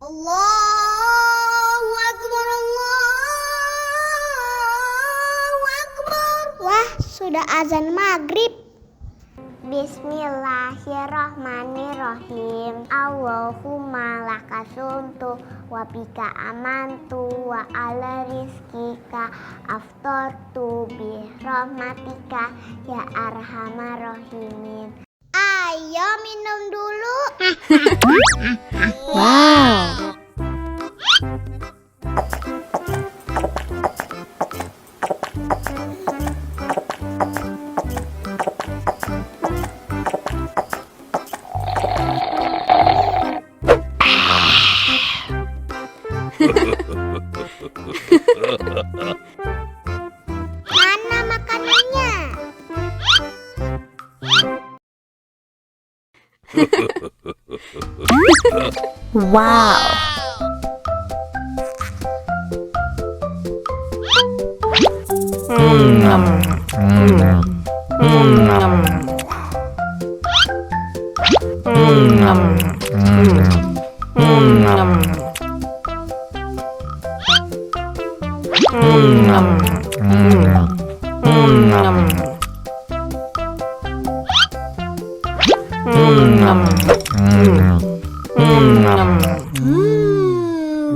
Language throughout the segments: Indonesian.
Allahu Akbar, Allahu Akbar. Wah, sudah azan maghrib. Bismillahirrahmanirrahim. Allahumma lakasumtu wa bika amantu wa ala rizkika aftortu bi rahmatika ya arhamar rahimin. Ayo minum dulu. Wow. Mana makanannya? Wow.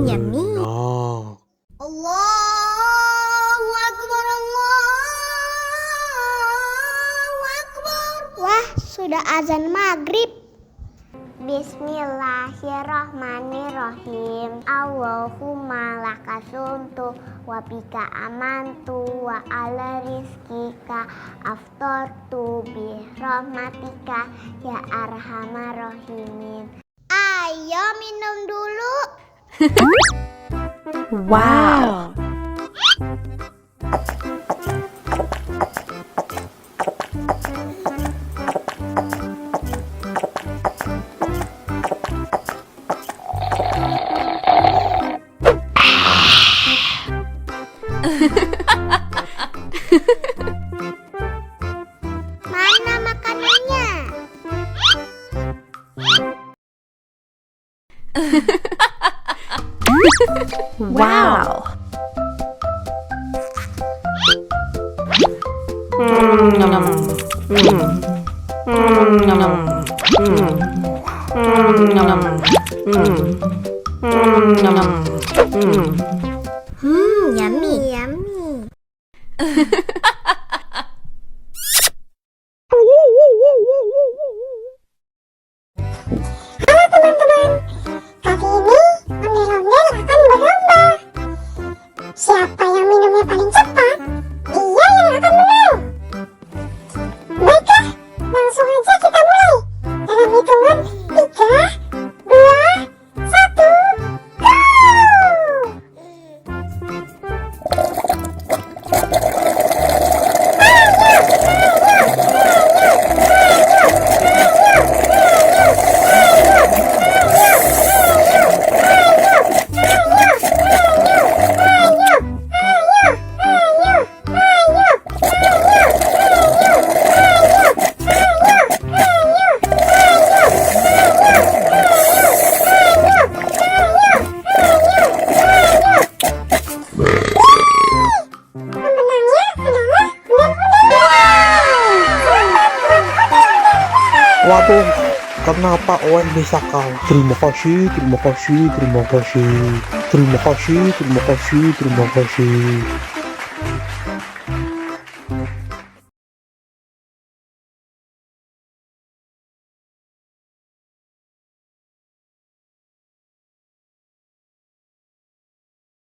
Yummy. Allahu Akbar, Allahu Akbar. Wah, sudah azan maghrib. Bismillahirrahmanirrahim. Allahumma lakasumtu wa bika amantu wa ala rizkika aftortu bi rahmatika ya arhamar rahimin. Ayo minum dulu. Wow. Mana makanannya? Wow. Yummy, yummy. Halo teman-teman, kali ini ondel-ondel akan berlomba. Siapa yang minumnya paling cepat, dia yang akan menang. Baiklah, langsung aja kita mulai. Dalam hitungan 3, 2, 1, go! Waduh, kenapa Owen bisa kalah? Terima kasih, terima kasih, terima kasih, terima kasih, terima kasih, terima kasih.